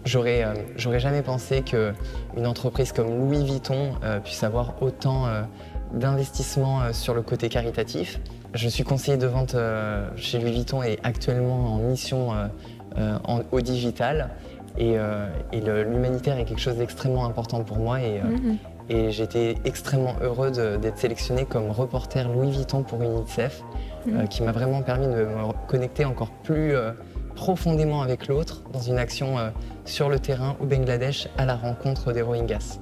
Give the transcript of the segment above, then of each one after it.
J'aurais jamais pensé qu'une entreprise comme Louis Vuitton puisse avoir autant d'investissement sur le côté caritatif. Je suis conseiller de vente chez Louis Vuitton et actuellement en mission au digital. L'humanitaire est quelque chose d'extrêmement important pour moi et j'ai été extrêmement heureux d'être sélectionné comme reporter Louis Vuitton pour UNICEF, qui m'a vraiment permis de me connecter encore plus profondément avec l'autre dans une action sur le terrain au Bangladesh à la rencontre des Rohingyas.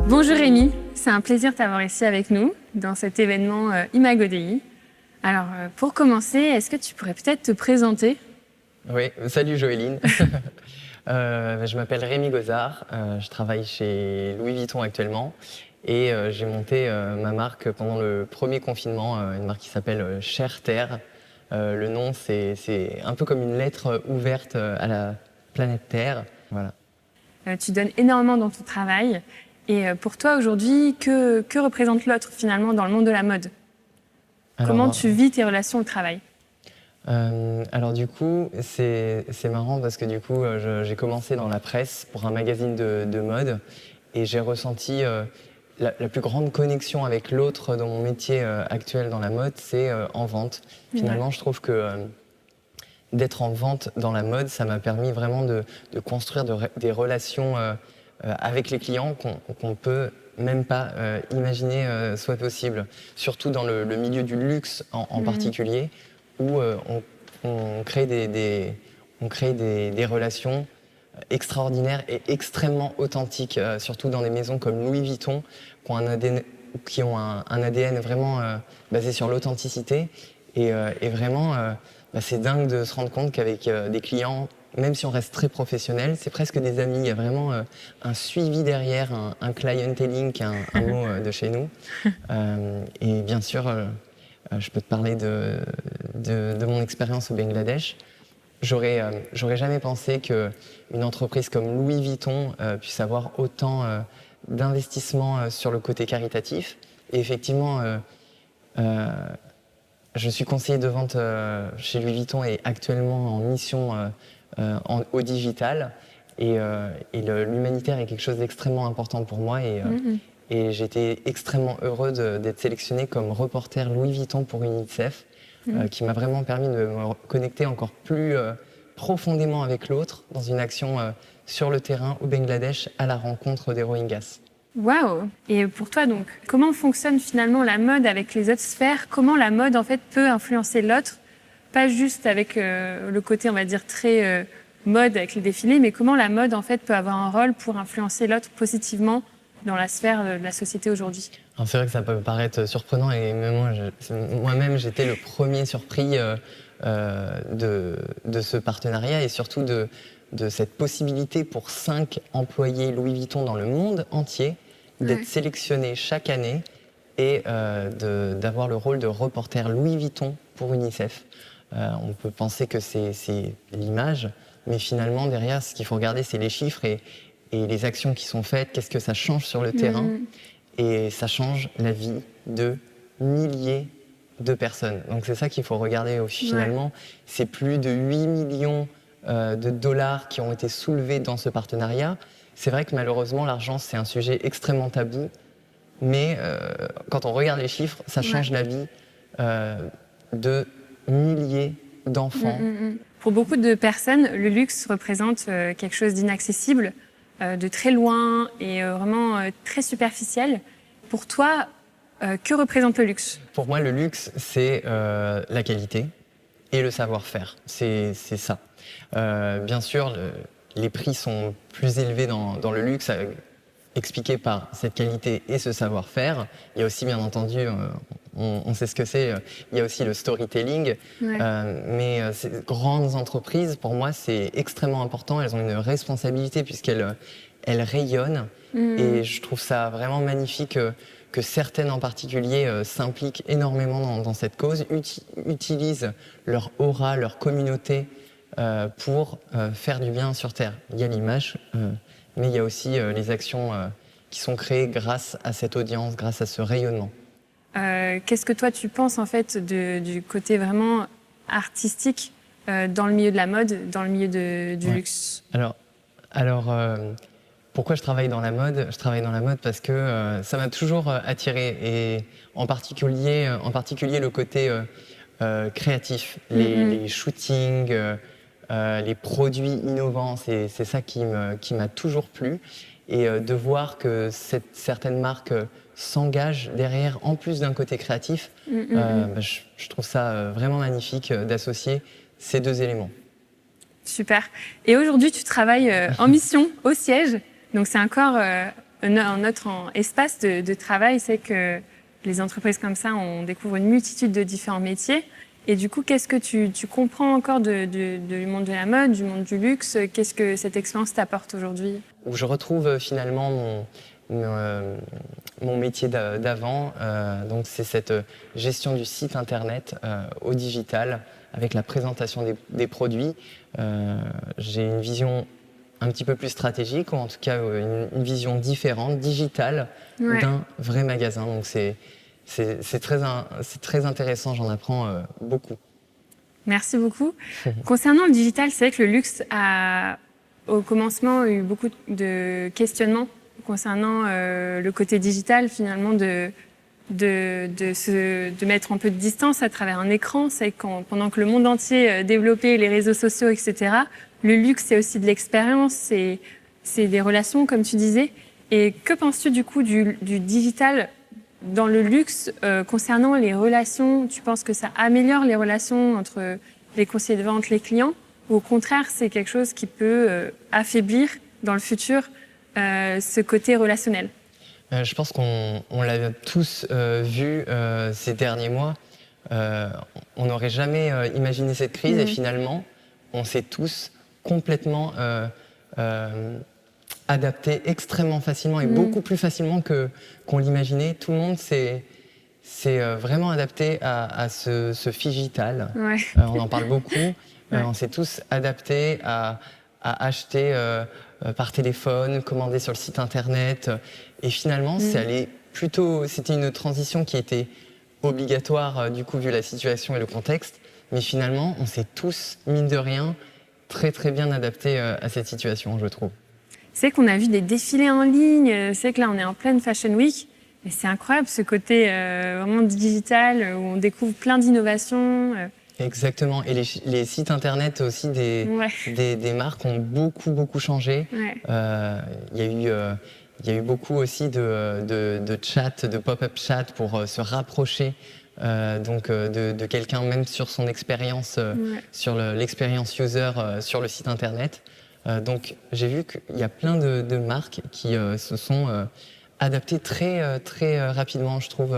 Bonjour Rémi, c'est un plaisir de t'avoir ici avec nous dans cet événement Imago Dei. Alors pour commencer, est-ce que tu pourrais peut-être te présenter? Oui, salut Joéline. Je m'appelle Rémi Gozard, je travaille chez Louis Vuitton actuellement et j'ai monté ma marque pendant le premier confinement, une marque qui s'appelle Chère Terre. Le nom, c'est un peu comme une lettre ouverte à la planète Terre. Voilà. Tu donnes énormément dans ton travail et pour toi aujourd'hui, que représente l'autre finalement dans le monde de la mode? Comment tu vis tes relations au travail? Alors du coup, c'est marrant parce que du coup, j'ai commencé dans la presse pour un magazine de mode et j'ai ressenti la plus grande connexion avec l'autre dans mon métier actuel dans la mode, c'est en vente. Finalement, je trouve que d'être en vente dans la mode, ça m'a permis vraiment de construire des relations avec les clients qu'on peut même pas imaginer soit possible. Surtout dans le milieu du luxe en particulier, où on crée des relations extraordinaires et extrêmement authentiques, surtout dans des maisons comme Louis Vuitton, qui ont un ADN vraiment basé sur l'authenticité. Et vraiment, c'est dingue de se rendre compte qu'avec des clients, même si on reste très professionnel, c'est presque des amis. Il y a vraiment un suivi derrière, un clienteling, qui est un mot de chez nous. Et bien sûr, je peux te parler de mon expérience au Bangladesh. J'aurais jamais pensé qu'une entreprise comme Louis Vuitton puisse avoir autant d'investissement sur le côté caritatif. Et effectivement, je suis conseiller de vente chez Louis Vuitton et actuellement en mission au digital. L'humanitaire est quelque chose d'extrêmement important pour moi. Et j'ai été extrêmement heureux d'être sélectionné comme reporter Louis Vuitton pour UNICEF, qui m'a vraiment permis de me connecter encore plus profondément avec l'autre dans une action sur le terrain au Bangladesh à la rencontre des Rohingyas. Waouh! Et pour toi donc, comment fonctionne finalement la mode avec les autres sphères? Comment la mode en fait peut influencer l'autre? Pas juste avec le côté on va dire très mode avec les défilés, mais comment la mode en fait peut avoir un rôle pour influencer l'autre positivement dans la sphère de la société aujourd'hui? C'est vrai que ça peut paraître surprenant et même moi-même j'étais le premier surpris de ce partenariat et surtout de cette possibilité pour 5 employés Louis Vuitton dans le monde entier d'être sélectionnés chaque année et d'avoir le rôle de reporter Louis Vuitton pour UNICEF. On peut penser que c'est l'image, mais finalement derrière ce qu'il faut regarder c'est les chiffres et les actions qui sont faites, qu'est-ce que ça change sur le terrain. Et ça change la vie de milliers de personnes. Donc c'est ça qu'il faut regarder finalement. C'est plus de 8 millions de dollars qui ont été soulevés dans ce partenariat. C'est vrai que malheureusement, l'argent, c'est un sujet extrêmement tabou. Mais quand on regarde les chiffres, ça change la vie de milliers d'enfants. Pour beaucoup de personnes, le luxe représente quelque chose d'inaccessible, de très loin et vraiment très superficiel. Pour toi, que représente le luxe? Pour moi, le luxe, c'est la qualité et le savoir-faire. C'est ça. Bien sûr, les prix sont plus élevés dans le luxe, expliqué par cette qualité et ce savoir-faire. Il y a aussi, bien entendu, on sait ce que c'est, il y a aussi le storytelling. Mais ces grandes entreprises, pour moi, c'est extrêmement important. Elles ont une responsabilité puisqu'elles rayonnent. Et je trouve ça vraiment magnifique que certaines en particulier s'impliquent énormément dans cette cause, utilisent leur aura, leur communauté pour faire du bien sur Terre. Il y a l'image, mais il y a aussi les actions qui sont créées grâce à cette audience, grâce à ce rayonnement. Qu'est-ce que toi tu penses en fait du côté vraiment artistique dans le milieu de la mode, dans le milieu du luxe? Alors, pourquoi je travaille dans la mode? Je travaille dans la mode parce que ça m'a toujours attiré, et en particulier le côté créatif, les shootings, les produits innovants, c'est ça qui m'a toujours plu. Et de voir que certaines marques s'engagent derrière, en plus d'un côté créatif, je trouve ça vraiment magnifique d'associer ces deux éléments. Super. Et aujourd'hui, tu travailles en mission au siège. Donc, c'est encore un autre espace de travail. C'est que les entreprises comme ça, on découvre une multitude de différents métiers. Et du coup, qu'est-ce que tu comprends encore du monde de la mode, du monde du luxe? Qu'est-ce que cette expérience t'apporte aujourd'hui? Où je retrouve finalement mon métier d'avant. Donc, c'est cette gestion du site internet au digital, avec la présentation des produits. J'ai une vision un petit peu plus stratégique, ou en tout cas une vision différente, digitale, d'un vrai magasin. Donc c'est très intéressant, j'en apprends beaucoup. Merci beaucoup. Concernant le digital, c'est vrai que le luxe a, au commencement, eu beaucoup de questionnements concernant le côté digital, finalement, de mettre un peu de distance à travers un écran. C'est pendant que le monde entier développait les réseaux sociaux, etc., le luxe, c'est aussi de l'expérience, c'est des relations, comme tu disais. Et que penses-tu du coup du digital dans le luxe concernant les relations? Tu penses que ça améliore les relations entre les conseillers de vente, les clients, ou au contraire, c'est quelque chose qui peut affaiblir dans le futur ce côté relationnel? Je pense qu'on l'a tous vu ces derniers mois. On n'aurait jamais imaginé cette crise, et finalement, on s'est tous complètement adaptés extrêmement facilement, et beaucoup plus facilement qu'on l'imaginait. Tout le monde s'est vraiment adapté à ce figital. On en parle beaucoup. On s'est tous adaptés à acheter par téléphone, commander sur le site internet. Et finalement, c'était une transition qui était obligatoire, du coup, vu la situation et le contexte. Mais finalement, on s'est tous, mine de rien, très très bien adaptés à cette situation, je trouve. C'est qu'on a vu des défilés en ligne. C'est que là, on est en pleine Fashion Week. Et c'est incroyable, ce côté vraiment digital, où on découvre plein d'innovations. Exactement. Et les sites internet aussi des marques ont beaucoup changé. Il y a eu beaucoup aussi de chat, de pop-up chat pour se rapprocher de quelqu'un, même sur son expérience, sur l'expérience user sur le site internet. Donc j'ai vu qu'il y a plein de marques qui se sont adaptées très rapidement, je trouve,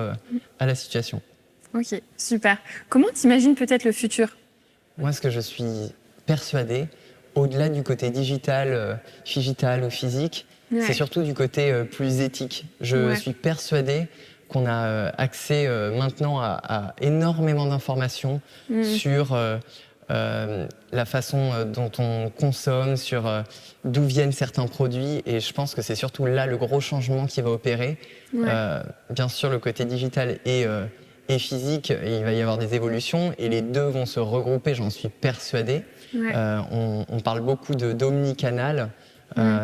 à la situation. Ok, super. Comment t'imagines peut-être le futur? Moi, ce que je suis persuadé, au-delà du côté digital, figital ou physique, c'est surtout du côté plus éthique. Je suis persuadé qu'on a accès maintenant à énormément d'informations sur la façon dont on consomme, sur d'où viennent certains produits. Et je pense que c'est surtout là le gros changement qui va opérer. Bien sûr, le côté digital et physique, il va y avoir des évolutions et les deux vont se regrouper, j'en suis persuadé. On parle beaucoup d'omnicanal.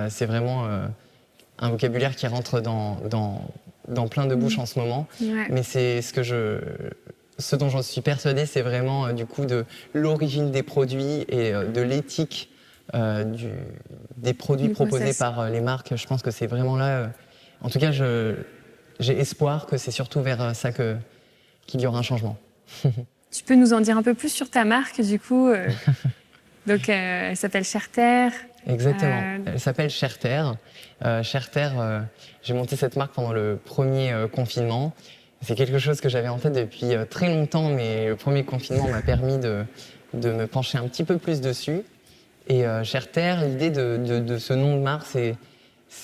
C'est vraiment un vocabulaire qui rentre dans plein de bouches en ce moment. Mais c'est ce dont j'en suis persuadé, c'est vraiment du coup de l'origine des produits et de l'éthique des produits proposés par les marques. Je pense que c'est vraiment là. En tout cas, j'ai espoir que c'est surtout vers ça qu'il y aura un changement. Tu peux nous en dire un peu plus sur ta marque, du coup? Donc, elle s'appelle Chère Terre. Exactement. Elle s'appelle Chère Terre. Chère Terre, j'ai monté cette marque pendant le premier confinement. C'est quelque chose que j'avais en tête depuis très longtemps, mais le premier confinement m'a permis de me pencher un petit peu plus dessus. Et Chère Terre, l'idée de ce nom de marque,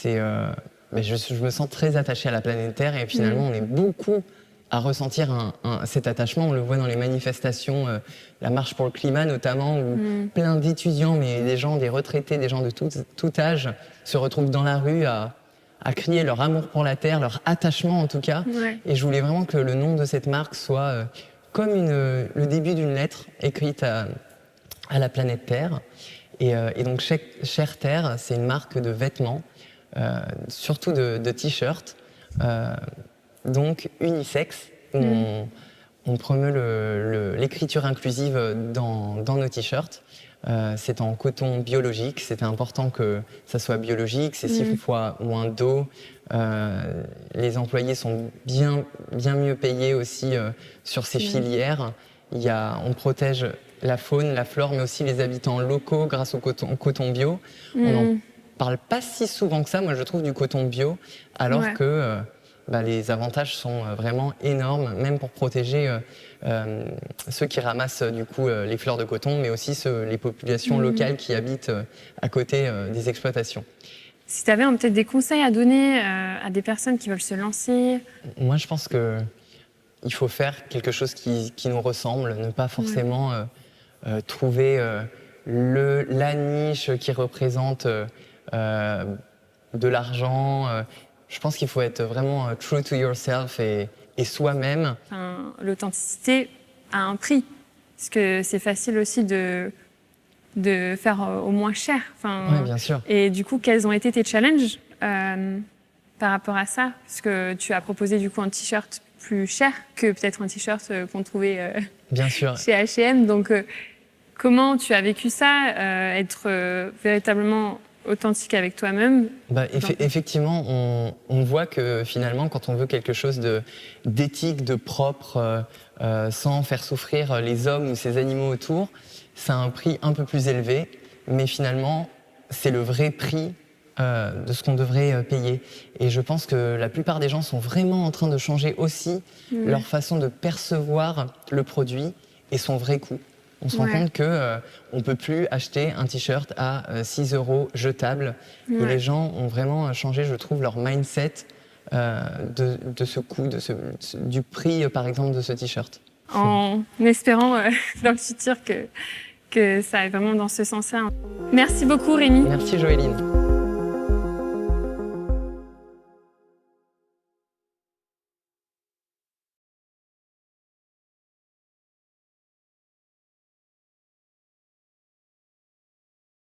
je me sens très attaché à la planète Terre, et finalement, on est beaucoup à ressentir cet attachement. On le voit dans les manifestations, la marche pour le climat notamment, où plein d'étudiants, mais des retraités, des gens de tout âge, se retrouvent dans la rue à crier leur amour pour la Terre, leur attachement en tout cas. Et je voulais vraiment que le nom de cette marque soit comme le début d'une lettre écrite à la planète Terre. Et donc Cher Terre, c'est une marque de vêtements, surtout de t-shirts, donc unisexe. On promeut l'écriture inclusive dans nos t-shirts. C'est en coton biologique, c'était important que ça soit biologique, c'est 6 fois moins d'eau. Les employés sont bien mieux payés aussi sur ces filières. On protège la faune, la flore, mais aussi les habitants locaux grâce au coton bio. On n'en parle pas si souvent que ça, moi je trouve, du coton bio, alors que les avantages sont vraiment énormes, même pour protéger ceux qui ramassent du coup les fleurs de coton, mais aussi les populations locales qui habitent à côté des exploitations. Si tu avais peut-être des conseils à donner à des personnes qui veulent se lancer? Moi, je pense qu'il faut faire quelque chose qui nous ressemble, ne pas forcément trouver la niche qui représente de l'argent. Je pense qu'il faut être vraiment true to yourself et soi-même. L'authenticité a un prix, parce que c'est facile aussi de faire au moins cher. Oui, bien sûr. Et du coup, quels ont été tes challenges par rapport à ça? Parce que tu as proposé du coup un t-shirt plus cher que peut-être un t-shirt qu'on trouvait bien sûr. Chez H&M. Donc, comment tu as vécu ça, être véritablement authentique avec toi-même? Effectivement, on voit que finalement, quand on veut quelque chose d'éthique, de propre, sans faire souffrir les hommes ou ces animaux autour, c'est un prix un peu plus élevé, mais finalement, c'est le vrai prix de ce qu'on devrait payer. Et je pense que la plupart des gens sont vraiment en train de changer aussi leur façon de percevoir le produit et son vrai coût. On se rend compte qu'on ne peut plus acheter un t-shirt à 6 € jetable. Et les gens ont vraiment changé, je trouve, leur mindset de ce coût, du prix, par exemple, de ce t-shirt. En espérant dans le futur que ça aille vraiment dans ce sens-là. Merci beaucoup, Rémi. Merci, Joëline.